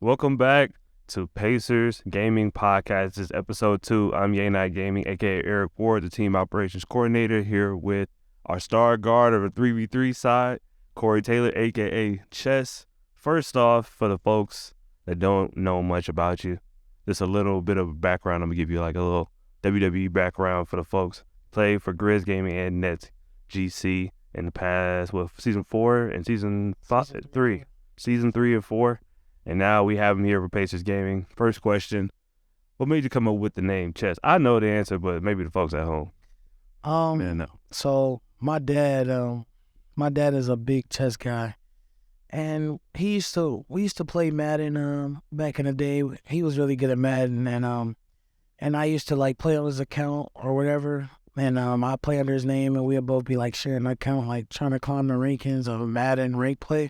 Welcome back to Pacers Gaming Podcast. This is episode 2. I'm Yay Night Gaming, aka Eric Ward, the team operations coordinator, here with our star guard of the 3v3 side, Corey Taylor, aka Chess. First off, for the folks that don't know much about you, just a little bit of background. I'm gonna give you like a little WWE background for the folks. Played for Grizz Gaming and Nets GC in the past, season 4 and season 3. Season 3 and 4. And now we have him here for Pacers Gaming. First question, what made you come up with the name Chess? I know the answer, but maybe the folks at home. No. So my dad is a big chess guy. And we used to play Madden back in the day. He was really good at Madden, and I used to like play on his account or whatever. And I play under his name, and we'd both be like sharing an account, like trying to climb the rankings of Madden rank play.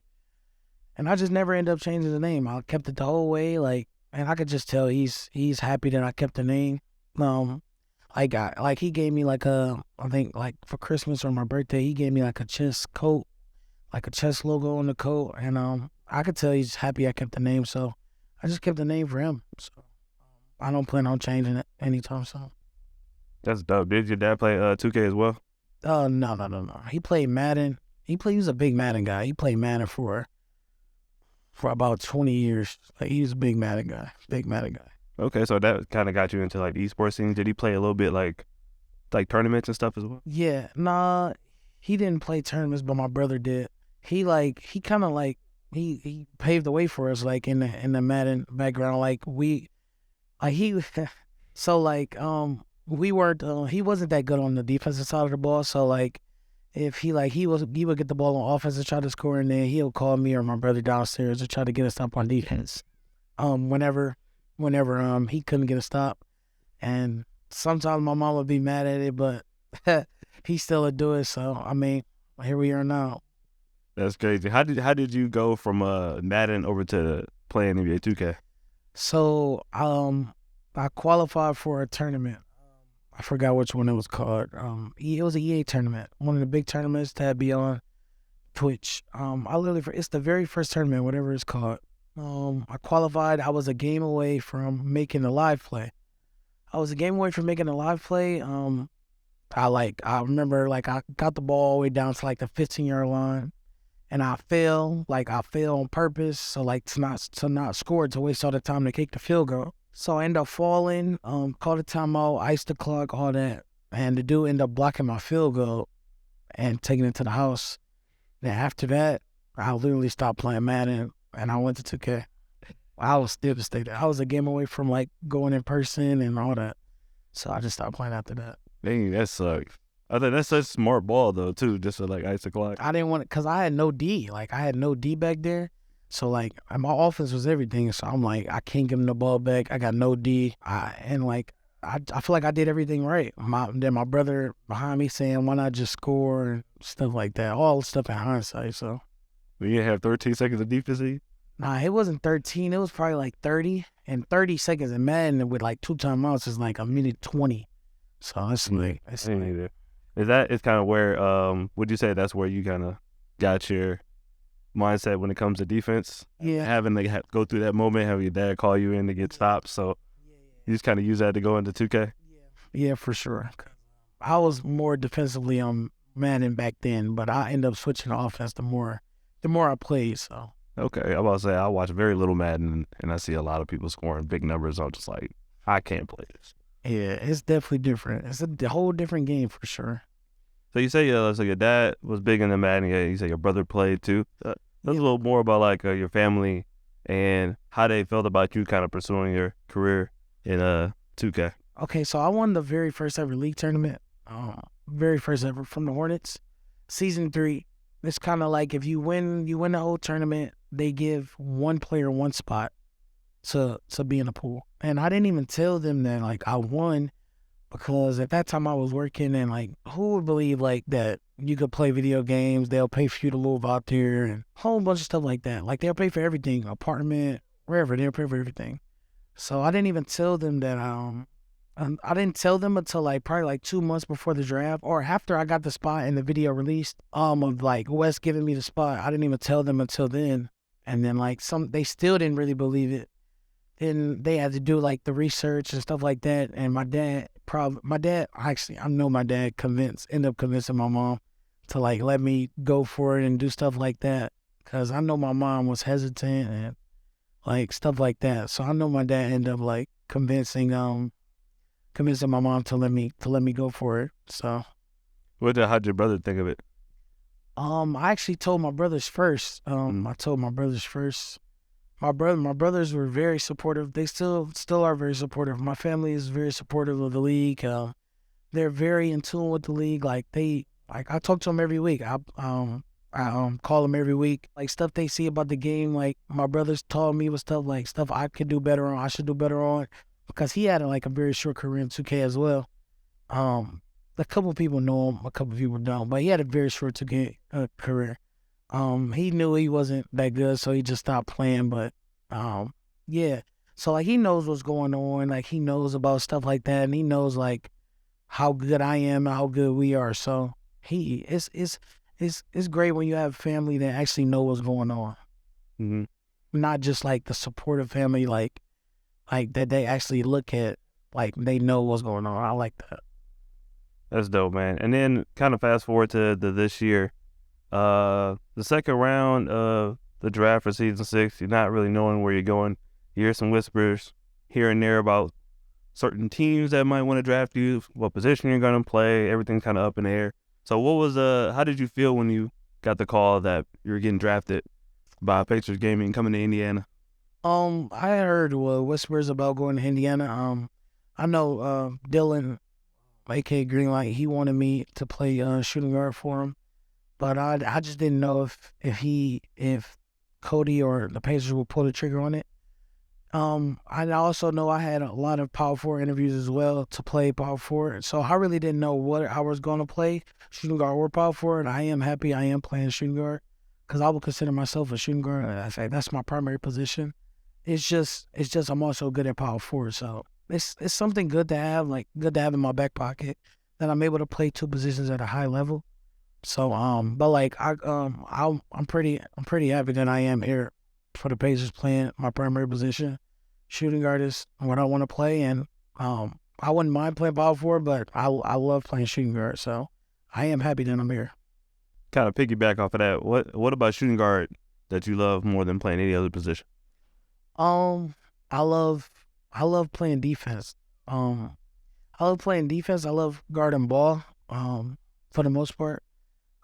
And I just never ended up changing the name. I kept it the whole way, and I could just tell he's happy that I kept the name. He gave me I think for Christmas or my birthday, he gave me like a chess coat, like a chess logo on the coat, and I could tell he's happy I kept the name, so I just kept the name for him. So I don't plan on changing it anytime soon. That's dope. Did your dad play 2K as well? No. He played Madden. He was a big Madden guy. He played Madden for about 20 years. Like, he was a big Madden guy. Okay, so that kind of got you into like the esports scene. Did he play a little bit like tournaments and stuff as well? Yeah, nah, he didn't play tournaments, but my brother did. He paved the way for us, like in the Madden background. We weren't. He wasn't that good on the defensive side of the ball, so like. If he would get the ball on offense and try to score, and then he'll call me or my brother downstairs to try to get a stop on defense. Whenever he couldn't get a stop, and sometimes my mom would be mad at it, but he still would do it. So I mean, here we are now. That's crazy. How did you go from Madden over to playing NBA 2K? So I qualified for a tournament. I forgot which one it was called. It was a EA tournament, one of the big tournaments that be on Twitch. It's the very first tournament, whatever it's called. I qualified. I was a game away from making the live play. I remember I got the ball all the way down to like the 15-yard line, and I fell. I fell on purpose, so to not score, to waste all the time to kick the field goal. So I ended up falling, called a timeout, iced the clock, all that. And the dude ended up blocking my field goal and taking it to the house. Then after that, I literally stopped playing Madden and I went to 2K. I was devastated. I was a game away from going in person and all that. So I just stopped playing after that. Dang, that sucks. I think that's such a smart ball though too, just to ice the clock. I didn't want it because I had no D. I had no D back there. So my offense was everything. So I'm I can't give him the ball back. I got no D. I feel like I did everything right. Then my brother behind me saying, why not just score and stuff like that. All stuff in hindsight. So you didn't have 13 seconds of defense? Nah, it wasn't 13. It was probably 30. And 30 seconds in Madden with 2 timeouts is a minute 20. So it's Is that is kind of where would you say that's where you kind of got your mindset when it comes to defense? Yeah. Having to go through that moment, having your dad call you in to get stopped. So you just kind of use that to go into 2K? Yeah, for sure. I was more defensively on Madden back then, but I ended up switching to offense the more I played. So okay, I'm about to say I watch very little Madden, and I see a lot of people scoring big numbers. I'm just I can't play this. Yeah, it's definitely different. It's a whole different game for sure. So you say so your dad was big into Madden. You say your brother played too. Tell us a little more about your family and how they felt about you kind of pursuing your career in 2K. Okay, so I won the very first ever league tournament, very first ever from the Hornets, season 3. It's kind of if you win the whole tournament, they give one player one spot to be in the pool. And I didn't even tell them that I won, because at that time I was working, and who would believe that you could play video games, they'll pay for you to live out there, and a whole bunch of stuff like that. They'll pay for everything, apartment, wherever, they'll pay for everything. So I didn't even tell them that, I didn't tell them until probably 2 months before the draft, or after I got the spot and the video released, of Wes giving me the spot. I didn't even tell them until then. And then like they still didn't really believe it. Then they had to do like the research and stuff like that. And my dad actually, I know my dad ended up convincing my mom to like let me go for it and do stuff like that. Cause I know my mom was hesitant and like stuff like that. So I know my dad ended up like convincing my mom to let me go for it. So How'd your brother think of it? I actually told my brothers first. I told my brothers first. My brothers were very supportive. They still are very supportive. My family is very supportive of the league. They're very in tune with the league. Like I talk to them every week. I call them every week. Like stuff they see about the game. Like my brothers told me was stuff I could do better on. I should do better on, because he had a very short career in 2K as well. A couple of people know him, a couple of people don't, but he had a very short 2K career. He knew he wasn't that good, so he just stopped playing. But yeah. So like he knows what's going on. Like he knows about stuff like that, and he knows like how good I am and how good we are. So it's great when you have family that actually know what's going on. Mm-hmm. Not just like the supportive family, like that they actually look at, like they know what's going on. I like that. That's dope, man. And then kind of fast forward to this year, the second round of the draft for season 6. You're not really knowing where you're going. You hear some whispers here and there about certain teams that might want to draft you, what position you're going to play. Everything's kind of up in the air. So how did you feel when you got the call that you were getting drafted by PACERS Gaming coming to Indiana? I heard whispers about going to Indiana. I know Dylan, aka Greenlight, he wanted me to play shooting guard for him, but I just didn't know if Cody or the Pacers would pull the trigger on it. I also know I had a lot of power forward interviews as well to play power forward, so I really didn't know what I was going to play, shooting guard or power forward. I am happy I am playing shooting guard, because I would consider myself a shooting guard. That's my primary position. It's just I'm also good at power forward, so it's something good to have, in my back pocket, that I'm able to play two positions at a high level. So but like I'm pretty happy that I am here for the Pacers playing my primary position. Shooting guard is what I want to play, and I wouldn't mind playing power forward, but I love playing shooting guard, so I am happy that I'm here. Kind of piggyback off of that. What about shooting guard that you love more than playing any other position? I love playing defense. I love playing defense. I love guarding ball. For the most part,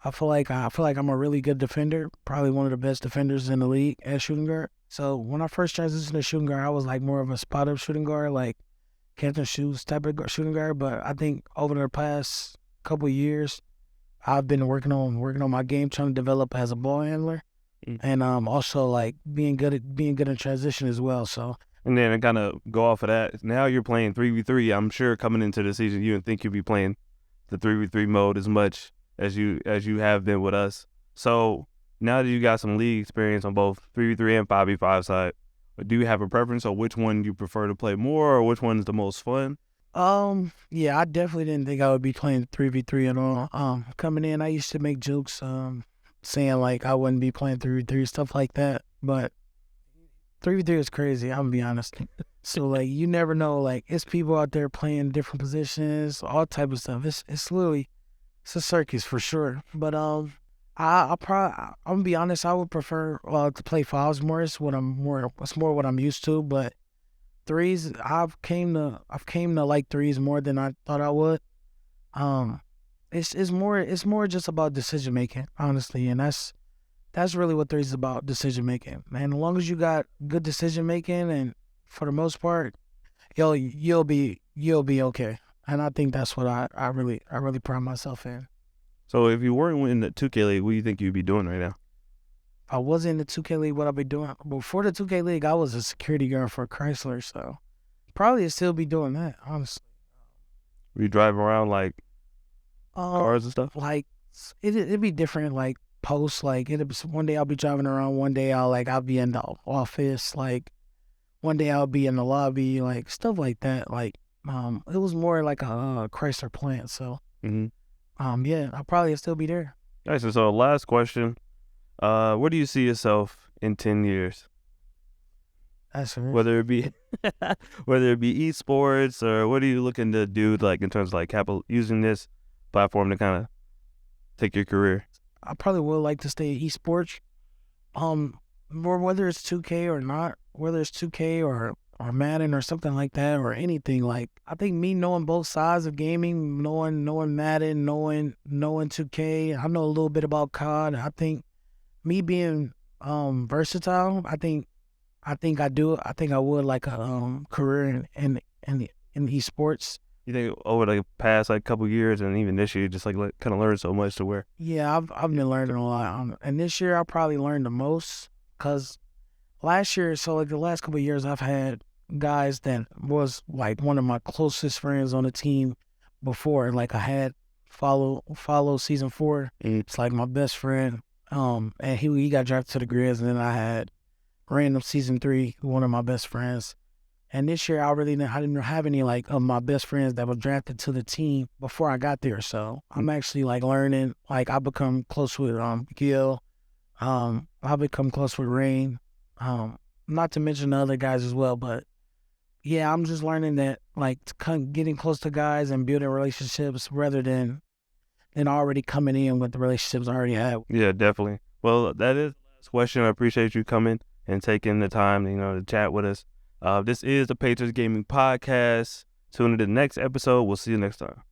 I feel like I'm a really good defender. Probably one of the best defenders in the league at shooting guard. So when I first transitioned to shooting guard, I was like more of a spot up shooting guard, like catch and shoot type of shooting guard. But I think over the past couple of years, I've been working on my game, trying to develop as a ball handler, and also like being good in transition as well. So. And then to kind of go off of that, now you're playing 3v3. I'm sure coming into the season, you didn't think you'd be playing the 3v3 mode as much as you have been with us. So now that you got some league experience on both 3v3 and 5v5 side, do you have a preference on which one you prefer to play more, or which one is the most fun? Yeah, I definitely didn't think I would be playing 3v3 at all. Coming in, I used to make jokes, saying like I wouldn't be playing 3v3, stuff like that. But 3v3 is crazy, I'm gonna be honest. So like you never know, like it's people out there playing different positions, all type of stuff. It's literally it's a circus for sure. But I'm gonna be honest, I would prefer to play fives more. It's more what I'm used to. But threes, I've came to like threes more than I thought I would. It's more just about decision making, honestly, and that's really what threes is about, decision making. Man, as long as you got good decision making, and for the most part, you'll be okay. And I think that's what I really pride myself in. So if you weren't in the 2K league, what do you think you'd be doing right now? If I was in the 2K league, what I'd be doing before the 2K league, I was a security guard for Chrysler, so probably still be doing that, honestly. Were you driving around like cars and stuff? Like it'd be different, like posts. Like one day I'll be driving around, one day I'll be in the office, like one day I'll be in the lobby, like stuff like that. Like it was more like a Chrysler plant, so yeah, I'll probably still be there. All right, so last question. Where do you see yourself in 10 years? That's right. Whether it be esports, or what are you looking to do, like in terms of like using this platform to kind of take your career? I probably would like to stay esports. Or whether it's 2K or not, whether it's 2K or Madden or something like that, or anything. Like, I think me knowing both sides of gaming, knowing Madden, knowing 2K, I know a little bit about COD. I think me being versatile, I think I would like a career in esports. You think over the past like couple years and even this year, just like kind of learned so much to where? Yeah, I've been learning a lot, and this year I probably learned the most because last year, so like the last couple of years, I've had guys that was like one of my closest friends on the team before. Like I had follow season 4. It's like my best friend. And he got drafted to the Grizz, and then I had random season 3, one of my best friends. And this year, I didn't have any like of my best friends that were drafted to the team before I got there. So I'm actually like learning. Like I become close with Gil. I become close with Rain. Not to mention the other guys as well. But yeah, I'm just learning that like getting close to guys and building relationships rather than already coming in with the relationships I already have. Yeah, definitely. Well, that is the last question. I appreciate you coming and taking the time, to chat with us. This is the Patriots Gaming Podcast. Tune into the next episode. We'll see you next time.